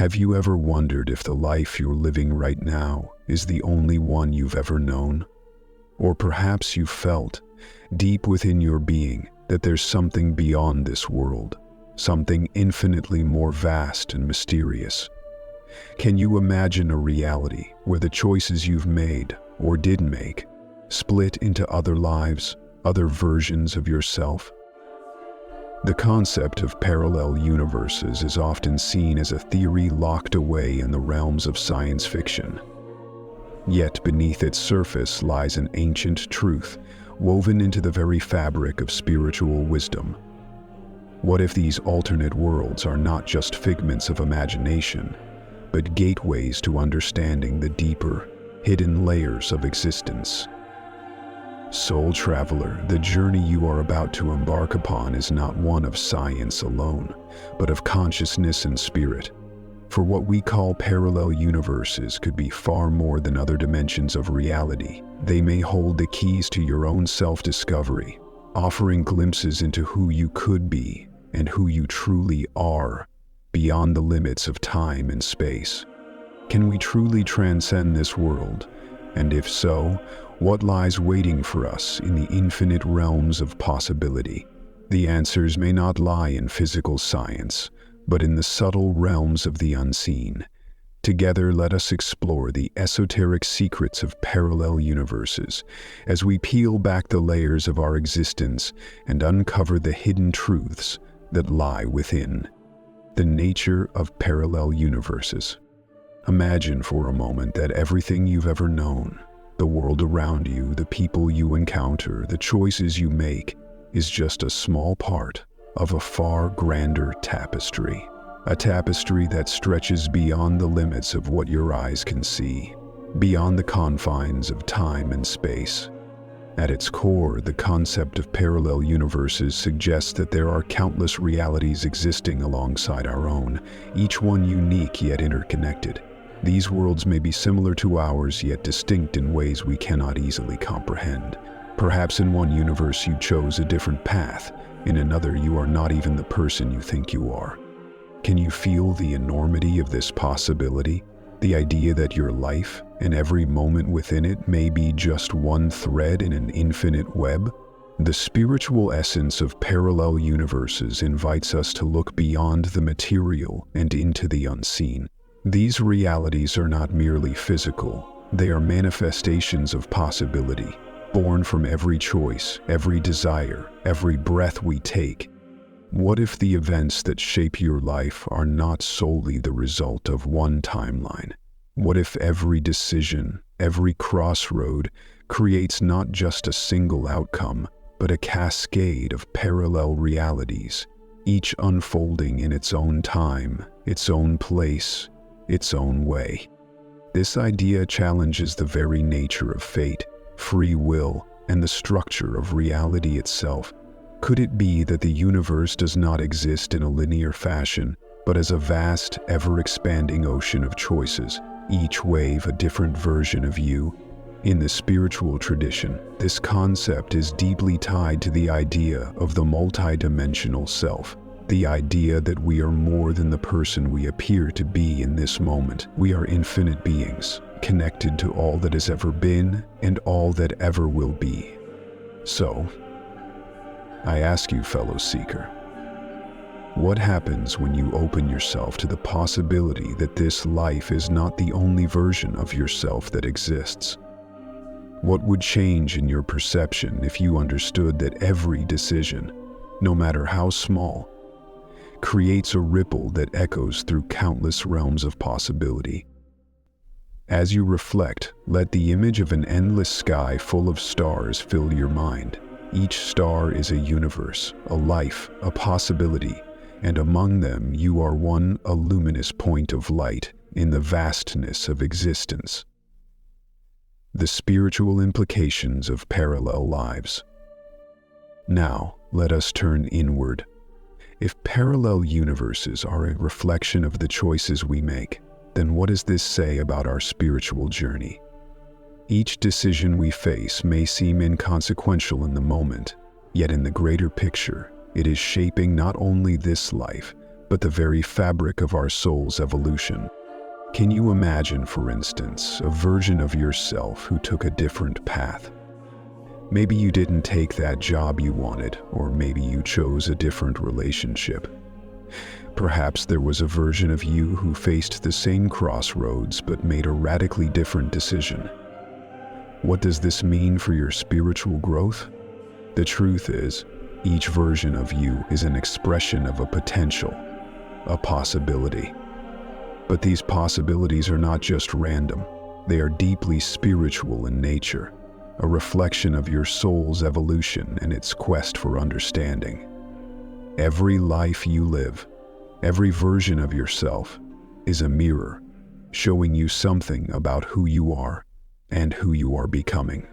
Have you ever wondered if the life you're living right now is the only one you've ever known? Or perhaps you felt, deep within your being, that there's something beyond this world, something infinitely more vast and mysterious. Can you imagine a reality where the choices you've made, or did make, split into other lives, other versions of yourself? The concept of parallel universes is often seen as a theory locked away in the realms of science fiction. Yet beneath its surface lies an ancient truth woven into the very fabric of spiritual wisdom. What if these alternate worlds are not just figments of imagination, but gateways to understanding the deeper, hidden layers of existence? Soul traveler, the journey you are about to embark upon is not one of science alone, but of consciousness and spirit. For what we call parallel universes could be far more than other dimensions of reality. They may hold the keys to your own self-discovery, offering glimpses into who you could be and who you truly are, beyond the limits of time and space. Can we truly transcend this world? And if so, what lies waiting for us in the infinite realms of possibility? The answers may not lie in physical science, but in the subtle realms of the unseen. Together, let us explore the esoteric secrets of parallel universes as we peel back the layers of our existence and uncover the hidden truths that lie within. The nature of parallel universes. Imagine for a moment that everything you've ever known, the world around you, the people you encounter, the choices you make, is just a small part of a far grander tapestry. A tapestry that stretches beyond the limits of what your eyes can see, beyond the confines of time and space. At its core, the concept of parallel universes suggests that there are countless realities existing alongside our own, each one unique yet interconnected. These worlds may be similar to ours, yet distinct in ways we cannot easily comprehend. Perhaps in one universe you chose a different path, in another you are not even the person you think you are. Can you feel the enormity of this possibility? The idea that your life and every moment within it may be just one thread in an infinite web? The spiritual essence of parallel universes invites us to look beyond the material and into the unseen. These realities are not merely physical, they are manifestations of possibility, born from every choice, every desire, every breath we take. What if the events that shape your life are not solely the result of one timeline? What if every decision, every crossroad, creates not just a single outcome, but a cascade of parallel realities, each unfolding in its own time, its own place, its own way? This idea challenges the very nature of fate, free will, and the structure of reality itself. Could it be that the universe does not exist in a linear fashion, but as a vast, ever-expanding ocean of choices, each wave a different version of you? In the spiritual tradition, this concept is deeply tied to the idea of the multidimensional self, the idea that we are more than the person we appear to be in this moment. We are infinite beings, connected to all that has ever been and all that ever will be. So, I ask you, fellow seeker, what happens when you open yourself to the possibility that this life is not the only version of yourself that exists? What would change in your perception if you understood that every decision, no matter how small, creates a ripple that echoes through countless realms of possibility? As you reflect, let the image of an endless sky full of stars fill your mind. Each star is a universe, a life, a possibility, and among them you are one, a luminous point of light in the vastness of existence. The spiritual implications of parallel lives. Now, let us turn inward. If parallel universes are a reflection of the choices we make, then what does this say about our spiritual journey? Each decision we face may seem inconsequential in the moment, yet in the greater picture, it is shaping not only this life, but the very fabric of our soul's evolution. Can you imagine, for instance, a version of yourself who took a different path? Maybe you didn't take that job you wanted, or maybe you chose a different relationship. Perhaps there was a version of you who faced the same crossroads but made a radically different decision. What does this mean for your spiritual growth? The truth is, each version of you is an expression of a potential, a possibility. But these possibilities are not just random. They are deeply spiritual in nature, a reflection of your soul's evolution and its quest for understanding. Every life you live, every version of yourself, is a mirror, showing you something about who you are and who you are becoming.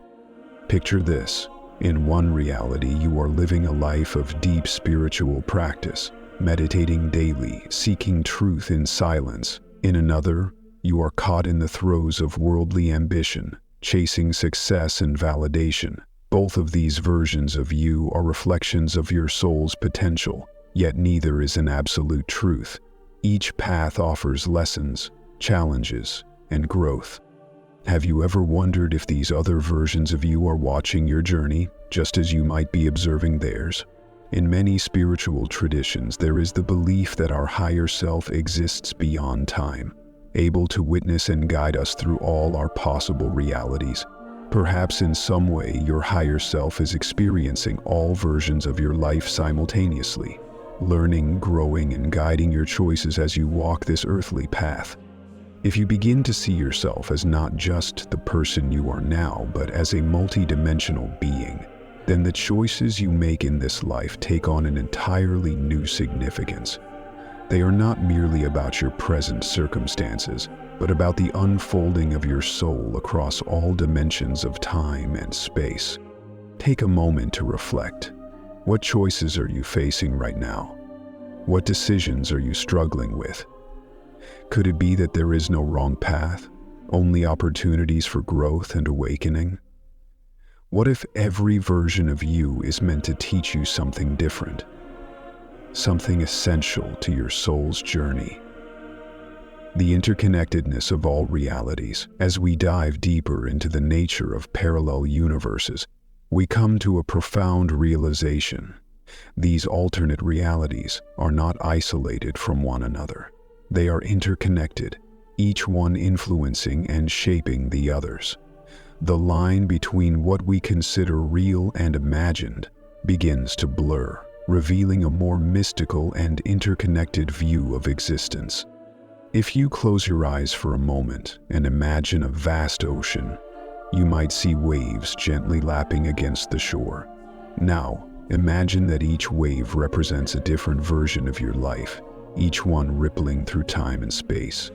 Picture this. In one reality, you are living a life of deep spiritual practice, meditating daily, seeking truth in silence. In another, you are caught in the throes of worldly ambition, chasing success and validation. Both of these versions of you are reflections of your soul's potential, yet neither is an absolute truth. Each path offers lessons, challenges, and growth. Have you ever wondered if these other versions of you are watching your journey, just as you might be observing theirs? In many spiritual traditions, there is the belief that our higher self exists beyond time, able to witness and guide us through all our possible realities. Perhaps in some way, your higher self is experiencing all versions of your life simultaneously, learning, growing, and guiding your choices as you walk this earthly path. If you begin to see yourself as not just the person you are now, but as a multidimensional being, then the choices you make in this life take on an entirely new significance. They are not merely about your present circumstances, but about the unfolding of your soul across all dimensions of time and space. Take a moment to reflect. What choices are you facing right now? What decisions are you struggling with? Could it be that there is no wrong path, only opportunities for growth and awakening? What if every version of you is meant to teach you something different, something essential to your soul's journey? The interconnectedness of all realities. As we dive deeper into the nature of parallel universes, we come to a profound realization. These alternate realities are not isolated from one another. They are interconnected, each one influencing and shaping the others. The line between what we consider real and imagined begins to blur, revealing a more mystical and interconnected view of existence. If you close your eyes for a moment and imagine a vast ocean, you might see waves gently lapping against the shore. Now, imagine that each wave represents a different version of your life, each one rippling through time and space.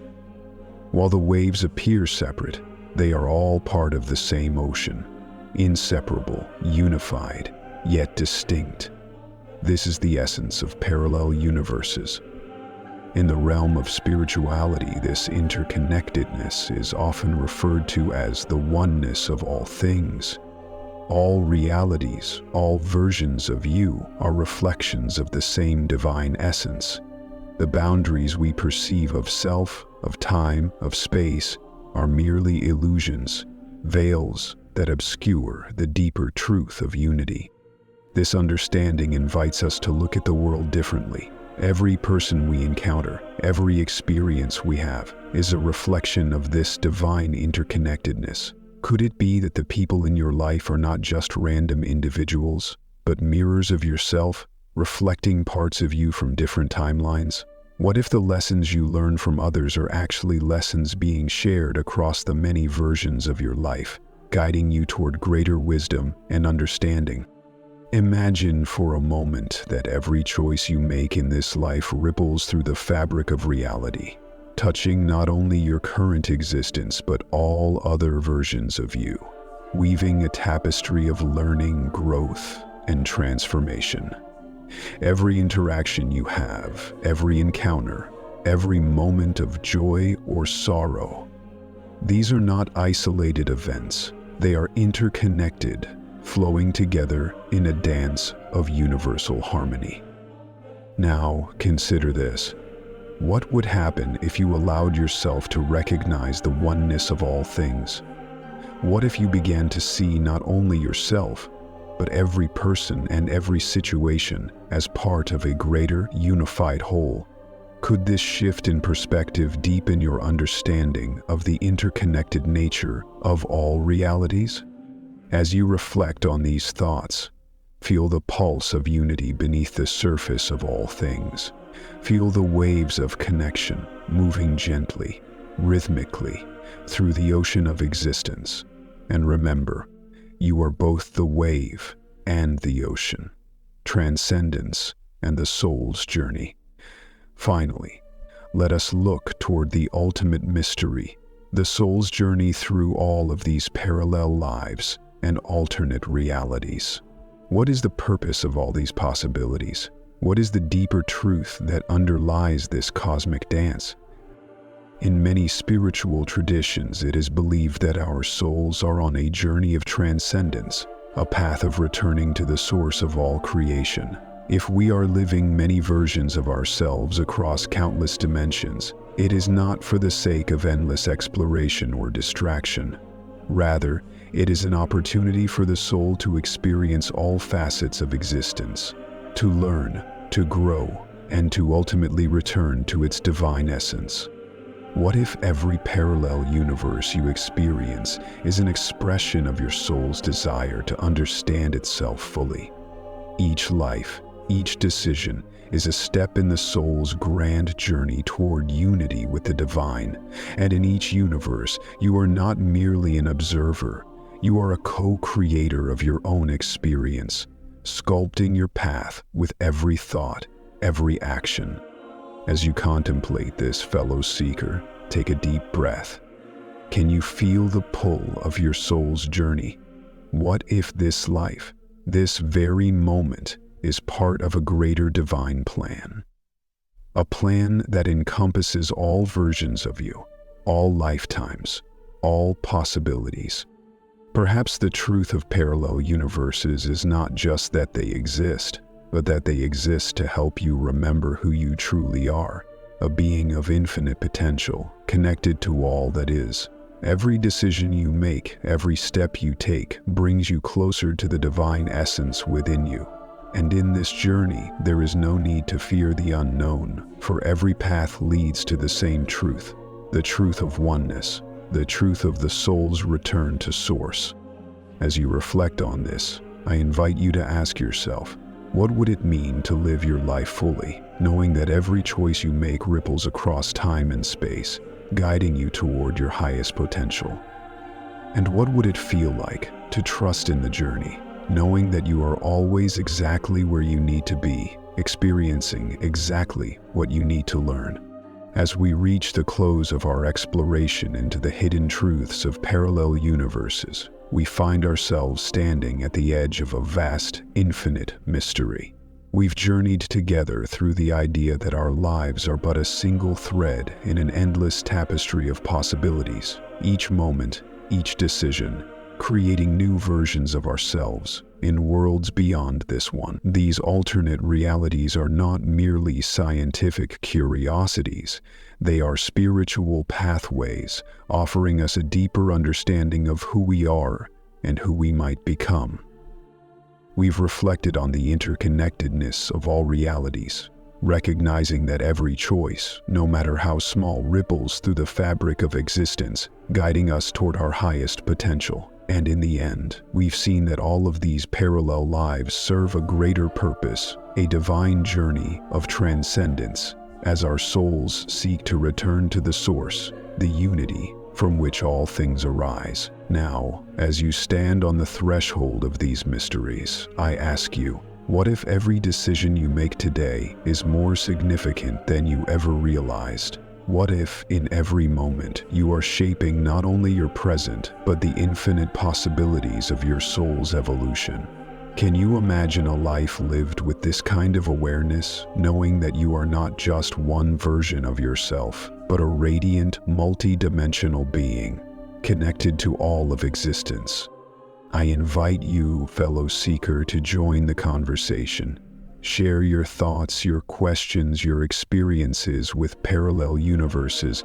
While the waves appear separate, they are all part of the same ocean, inseparable, unified, yet distinct. This is the essence of parallel universes. In the realm of spirituality, this interconnectedness is often referred to as the oneness of all things. All realities, all versions of you are reflections of the same divine essence. The boundaries we perceive of self, of time, of space, are merely illusions, veils that obscure the deeper truth of unity. This understanding invites us to look at the world differently. Every person we encounter, every experience we have, is a reflection of this divine interconnectedness. Could it be that the people in your life are not just random individuals, but mirrors of yourself, reflecting parts of you from different timelines? What if the lessons you learn from others are actually lessons being shared across the many versions of your life, guiding you toward greater wisdom and understanding? Imagine for a moment that every choice you make in this life ripples through the fabric of reality, touching not only your current existence but all other versions of you, weaving a tapestry of learning, growth, and transformation. Every interaction you have, every encounter, every moment of joy or sorrow, these are not isolated events. They are interconnected, flowing together in a dance of universal harmony. Now, consider this. What would happen if you allowed yourself to recognize the oneness of all things? What if you began to see not only yourself, but every person and every situation as part of a greater, unified whole? Could this shift in perspective deepen your understanding of the interconnected nature of all realities? As you reflect on these thoughts, feel the pulse of unity beneath the surface of all things. Feel the waves of connection moving gently, rhythmically, through the ocean of existence. And remember, you are both the wave and the ocean, transcendence and the soul's journey. Finally, let us look toward the ultimate mystery, the soul's journey through all of these parallel lives and alternate realities. What is the purpose of all these possibilities? What is the deeper truth that underlies this cosmic dance? In many spiritual traditions, it is believed that our souls are on a journey of transcendence, a path of returning to the source of all creation. If we are living many versions of ourselves across countless dimensions, it is not for the sake of endless exploration or distraction. Rather, it is an opportunity for the soul to experience all facets of existence, to learn, to grow, and to ultimately return to its divine essence. What if every parallel universe you experience is an expression of your soul's desire to understand itself fully? Each life, each decision is a step in the soul's grand journey toward unity with the divine. And in each universe, you are not merely an observer, you are a co-creator of your own experience, sculpting your path with every thought, every action. As you contemplate this, fellow seeker, take a deep breath. Can you feel the pull of your soul's journey? What if this life, this very moment, is part of a greater divine plan? A plan that encompasses all versions of you, all lifetimes, all possibilities. Perhaps the truth of parallel universes is not just that they exist, but that they exist to help you remember who you truly are, a being of infinite potential, connected to all that is. Every decision you make, every step you take, brings you closer to the divine essence within you. And in this journey, there is no need to fear the unknown, for every path leads to the same truth, the truth of oneness, the truth of the soul's return to source. As you reflect on this, I invite you to ask yourself, what would it mean to live your life fully, knowing that every choice you make ripples across time and space, guiding you toward your highest potential? And what would it feel like to trust in the journey, knowing that you are always exactly where you need to be, experiencing exactly what you need to learn? As we reach the close of our exploration into the hidden truths of parallel universes, we find ourselves standing at the edge of a vast, infinite mystery. We've journeyed together through the idea that our lives are but a single thread in an endless tapestry of possibilities, each moment, each decision, creating new versions of ourselves in worlds beyond this one. These alternate realities are not merely scientific curiosities, they are spiritual pathways, offering us a deeper understanding of who we are and who we might become. We've reflected on the interconnectedness of all realities, recognizing that every choice, no matter how small, ripples through the fabric of existence, guiding us toward our highest potential. And in the end, we've seen that all of these parallel lives serve a greater purpose, a divine journey of transcendence, as our souls seek to return to the source, the unity from which all things arise. Now, as you stand on the threshold of these mysteries, I ask you, what if every decision you make today is more significant than you ever realized? What if, in every moment, you are shaping not only your present, but the infinite possibilities of your soul's evolution? Can you imagine a life lived with this kind of awareness, knowing that you are not just one version of yourself, but a radiant, multi-dimensional being, connected to all of existence? I invite you, fellow seeker, to join the conversation. Share your thoughts, your questions, your experiences with parallel universes,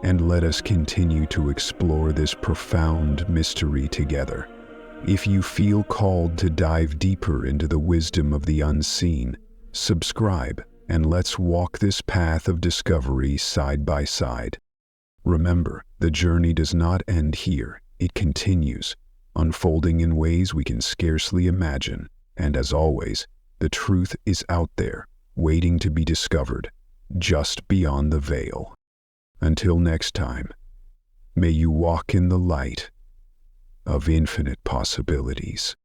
and let us continue to explore this profound mystery together. If you feel called to dive deeper into the wisdom of the unseen, subscribe and let's walk this path of discovery side by side. Remember, the journey does not end here. It continues, unfolding in ways we can scarcely imagine. And as always, the truth is out there, waiting to be discovered, just beyond the veil. Until next time, may you walk in the light of infinite possibilities.